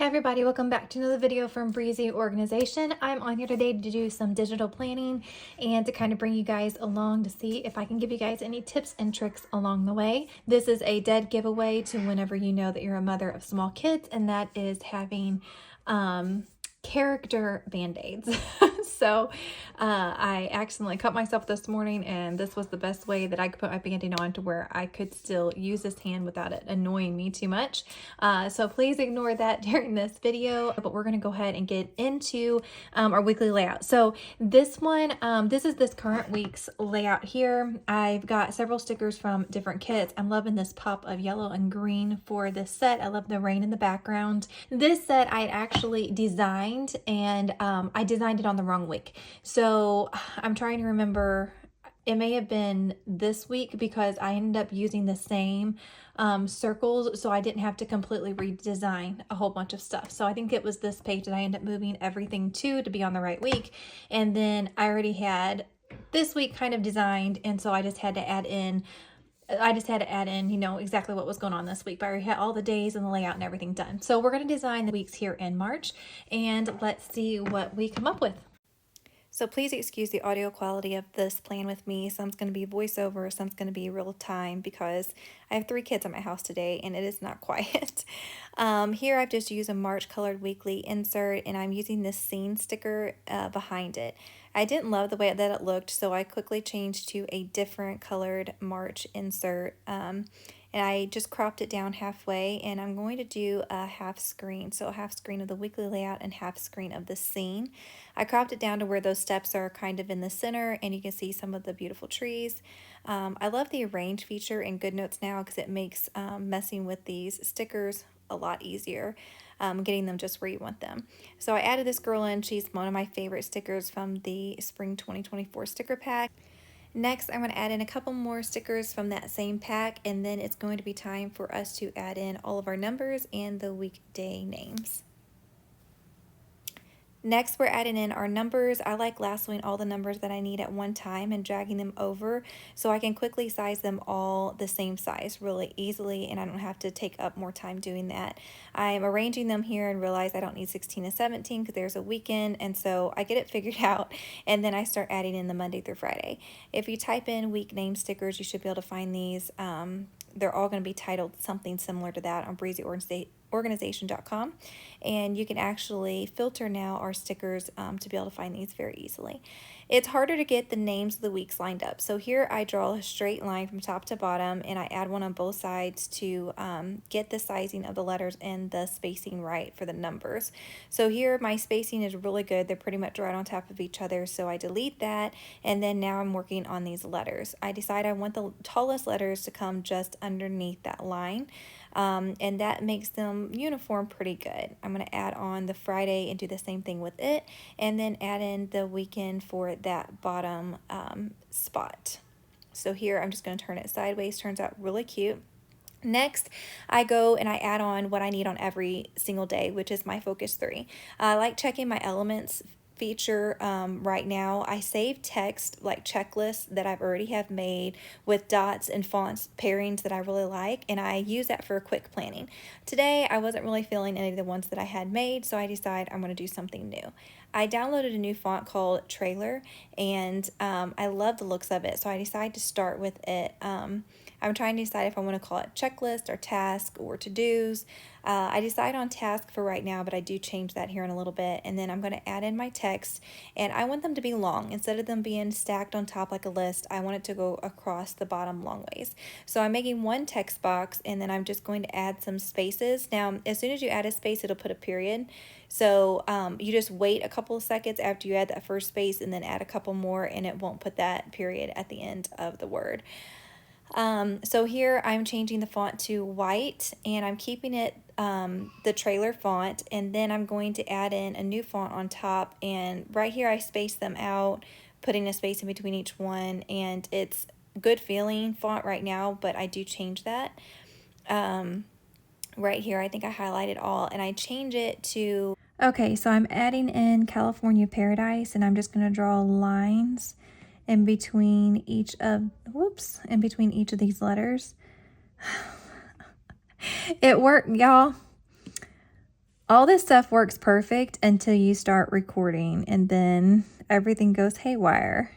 Hey everybody, welcome back to another video from Breezy Organization. I'm on here today to do some digital planning and to kind of bring you guys along to see if I can give you guys any tips and tricks along the way. This is a dead giveaway to whenever you know that you're a mother of small kids, and that is having character band-aids. So I accidentally cut myself this morning, and this was the best way that I could put my band-aid on to where I could still use this hand without it annoying me too much. So please ignore that during this video, but we're going to go ahead and get into our weekly layout. So this one, this is this current week's layout here. I've got several stickers from different kits. I'm loving this pop of yellow and green for this set. I love the rain in the background. This set I actually designed, and I designed it on the wrong week. So I'm trying to remember, it may have been this week because I ended up using the same circles, so I didn't have to completely redesign a whole bunch of stuff. So I think it was this page that I ended up moving everything to be on the right week. And then I already had this week kind of designed, and so I just had to add in, you know, exactly what was going on this week. But I already had all the days and the layout and everything done. So we're going to design the weeks here in March, and let's see what we come up with. So please excuse the audio quality of this plan with me. Some's going to be voiceover, some's going to be real time, because I have 3 kids at my house today and it is not quiet. Here I've just used a March colored weekly insert, and I'm using this scene sticker behind it. I didn't love the way that it looked, so I quickly changed to a different colored March insert. And I just cropped it down halfway, and I'm going to do a half screen. So a half screen of the weekly layout and half screen of the scene. I cropped it down to where those steps are kind of in the center, and you can see some of the beautiful trees. I love the arrange feature in GoodNotes now because it makes messing with these stickers a lot easier. Getting them just where you want them. So I added this girl in. She's one of my favorite stickers from the Spring 2024 sticker pack. Next, I'm going to add in a couple more stickers from that same pack, and then it's going to be time for us to add in all of our numbers and the weekday names. Next, we're adding in our numbers. I like lassoing all the numbers that I need at one time and dragging them over so I can quickly size them all the same size really easily, and I don't have to take up more time doing that. I'm arranging them here and realize I don't need 16 and 17 because there's a weekend, and so I get it figured out, and then I start adding in the Monday through Friday. If you type in week name stickers, you should be able to find these. They're all going to be titled something similar to that on breezyorganization.com, and you can actually filter now our stickers to be able to find these very easily. It's harder to get the names of the weeks lined up, so here I draw a straight line from top to bottom, and I add one on both sides to get the sizing of the letters and the spacing right for the numbers. So here my spacing is really good. They're pretty much right on top of each other, so I delete that, and then now I'm working on these letters. I decide I want the tallest letters to come just underneath that line, and that makes them uniform pretty good. I'm going to add on the Friday and do the same thing with it, and then add in the weekend for that bottom spot. So here I'm just going to turn it sideways. Turns out really cute. Next, I go and I add on what I need on every single day, which is my focus 3. I like checking my elements feature right now. I save text like checklists that I've already have made with dots and fonts pairings that I really like, and I use that for quick planning. Today I wasn't really feeling any of the ones that I had made, so I decided I'm going to do something new. I downloaded a new font called Trailer, and I love the looks of it, so I decided to start with it. I'm trying to decide if I want to call it checklist or task or to-dos. I decide on task for right now, but I do change that here in a little bit. And then I'm going to add in my text, and I want them to be long. Instead of them being stacked on top like a list, I want it to go across the bottom long ways. So I'm making one text box, and then I'm just going to add some spaces. Now, as soon as you add a space, it'll put a period. So you just wait a couple of seconds after you add that first space, and then add a couple more, and it won't put that period at the end of the word. So here I'm changing the font to white, and I'm keeping it the trailer font, and then I'm going to add in a new font on top, and right here I space them out, putting a space in between each one, and it's good feeling font right now, but I do change that. Right here I think I highlighted all, and I change it to, okay, so I'm adding in California Paradise, and I'm just going to draw lines in between each of, in between each of these letters. It worked, y'all. All this stuff works perfect until you start recording, and then everything goes haywire.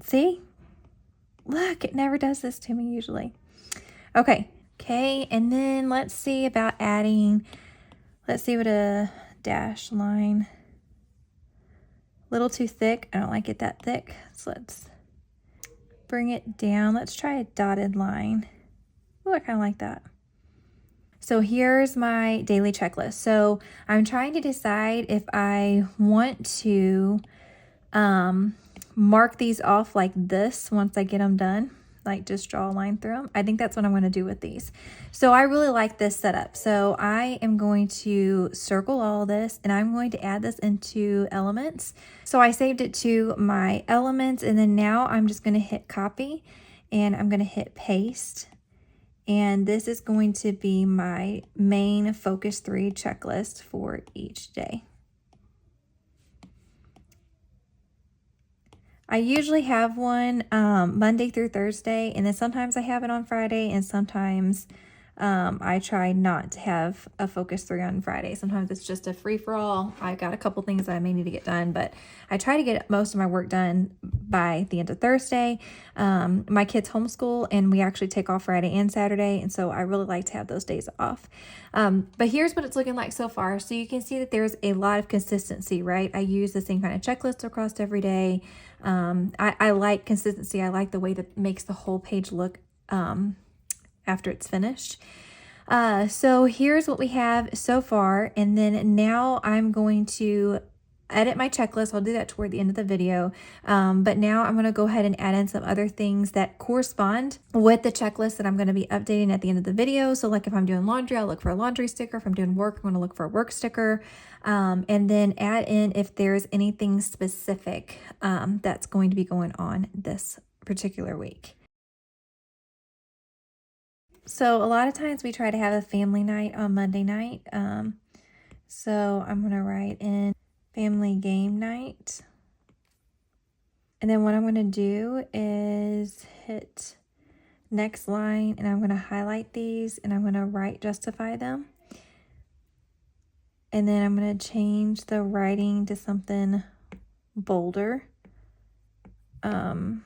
See? Look, it never does this to me usually. Okay, and then let's see about adding, let's see what a dash line, a little too thick. I don't like it that thick, so let's bring it down. Let's try a dotted line. Oh, I kind of like that. So here's my daily checklist. So I'm trying to decide if I want to mark these off like this once I get them done, like just draw a line through them. I think that's what I'm going to do with these. So I really like this setup. So I am going to circle all this, and I'm going to add this into Elements. So I saved it to my Elements, and then now I'm just going to hit copy, and I'm going to hit paste. And this is going to be my main Focus 3 checklist for each day. I usually have one Monday through Thursday, and then sometimes I have it on Friday, and sometimes I try not to have a Focus 3 on Friday. Sometimes it's just a free-for-all. I've got a couple things that I may need to get done, but I try to get most of my work done by the end of Thursday. My kids homeschool, and we actually take off Friday and Saturday, and so I really like to have those days off. But here's what it's looking like so far. So you can see that there's a lot of consistency, right? I use the same kind of checklist across every day. I like consistency. I like the way that makes the whole page look after it's finished. So here's what we have so far. And then now I'm going to edit my checklist. I'll do that toward the end of the video. But now I'm going to go ahead and add in some other things that correspond with the checklist that I'm going to be updating at the end of the video. So like if I'm doing laundry, I'll look for a laundry sticker. If I'm doing work, I'm going to look for a work sticker. And then add in if there's anything specific that's going to be going on this particular week. So a lot of times we try to have a family night on Monday night. So I'm going to write in family game night. And then what I'm going to do is hit next line, and I'm going to highlight these, and I'm going to write justify them. And then I'm going to change the writing to something bolder. I'm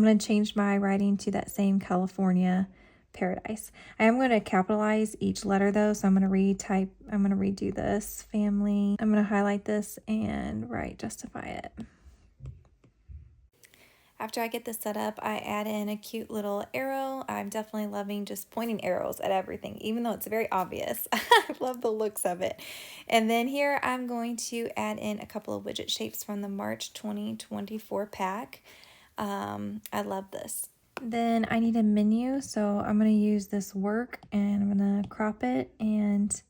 going to change my writing to that same California paradise. I am going to capitalize each letter though, so I'm going to redo this family. I'm going to highlight this and write justify it. After I get this set up, I add in a cute little arrow. I'm definitely loving just pointing arrows at everything, even though it's very obvious. I love the looks of it. And then here I'm going to add in a couple of widget shapes from the March 2024 pack. I love this. Then I need a menu, so I'm going to use this work, and I'm going to crop it and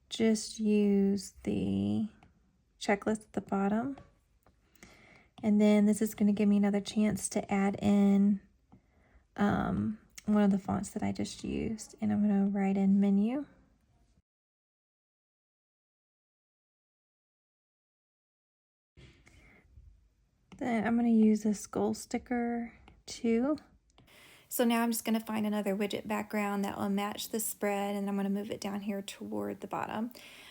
just use the checklist at the bottom. And then this is going to give me another chance to add in one of the fonts that I just used, and I'm going to write in menu. Then I'm going to use a skull sticker too. So now I'm just going to find another widget background that will match the spread, and I'm going to move it down here toward the bottom.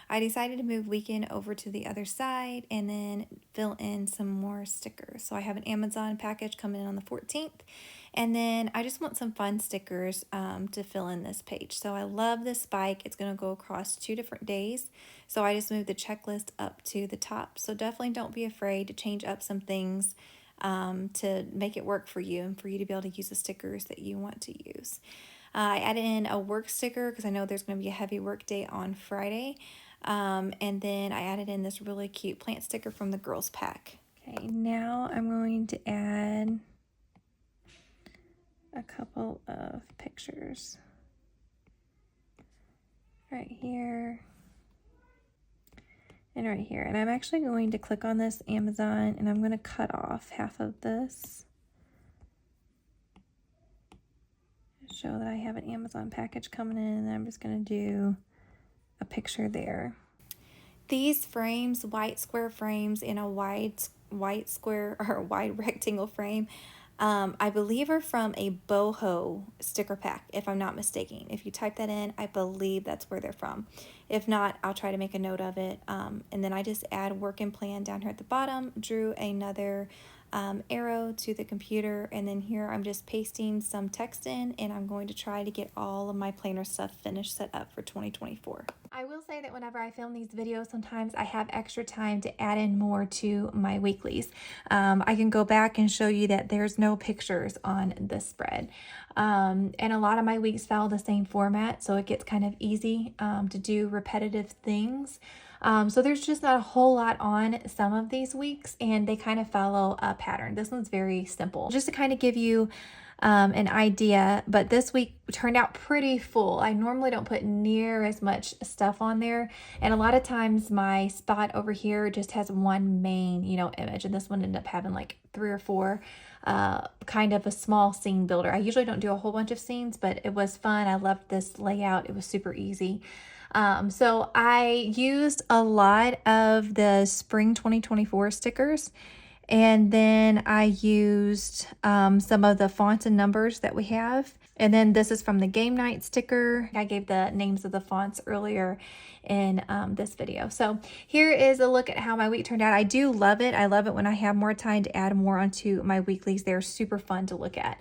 I decided to move weekend over to the other side and then fill in some more stickers. So I have an Amazon package coming in on the 14th, and then I just want some fun stickers to fill in this page. So I love this spike. It's going to go across 2 different days. So I just moved the checklist up to the top. So definitely don't be afraid to change up some things to make it work for you and for you to be able to use the stickers that you want to use. I added in a work sticker because I know there's going to be a heavy work day on Friday. And then I added in this really cute plant sticker from the girls pack. Okay, now I'm going to add a couple of pictures right here and right here. And I'm actually going to click on this Amazon, and I'm going to cut off half of this. Show that I have an Amazon package coming in, and I'm just going to do a picture there. These frames, white square frames in a wide square or wide rectangle frame, I believe are from a boho sticker pack, if I'm not mistaken. If you type that in, I believe that's where they're from. If not, I'll try to make a note of it. And then I just add work and plan down here at the bottom, drew another arrow to the computer, and then here I'm just pasting some text in, and I'm going to try to get all of my planner stuff finished, set up for 2024. I will say that whenever I film these videos, sometimes I have extra time to add in more to my weeklies. I can go back and show you that there's no pictures on this spread. And a lot of my weeks follow the same format, so it gets kind of easy to do repetitive things. So there's just not a whole lot on some of these weeks, and they kind of follow a pattern. This one's very simple. Just to kind of give you an idea, but this week turned out pretty full. I normally don't put near as much stuff on there, and a lot of times my spot over here just has one main, image, and this one ended up having like 3 or 4 kind of a small scene builder. I usually don't do a whole bunch of scenes, but it was fun. I loved this layout. It was super easy. So I used a lot of the spring 2024 stickers, and then I used some of the fonts and numbers that we have. And then this is from the game night sticker. I gave the names of the fonts earlier in this video. So here is a look at how my week turned out. I do love it. I love it when I have more time to add more onto my weeklies. They're super fun to look at.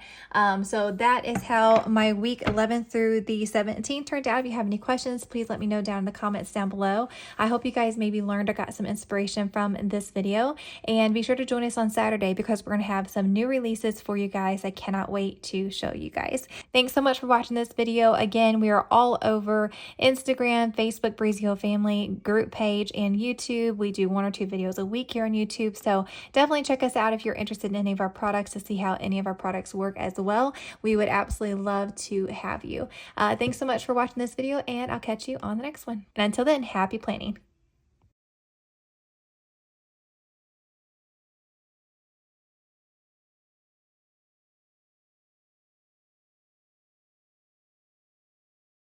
So that is how my week 11 through the 17th turned out. If you have any questions, please let me know down in the comments down below. I hope you guys maybe learned or got some inspiration from this video. And be sure to join us on Saturday because we're going to have some new releases for you guys. I cannot wait to show you guys. Thanks so much for watching this video. Again, we are all over Instagram, Facebook, Breezy Hill Family group page, and YouTube. We do 1 or 2 videos a week here on YouTube, so definitely check us out if you're interested in any of our products to see how any of our products work as well. We would absolutely love to have you. Thanks so much for watching this video, and I'll catch you on the next one. And until then, happy planning.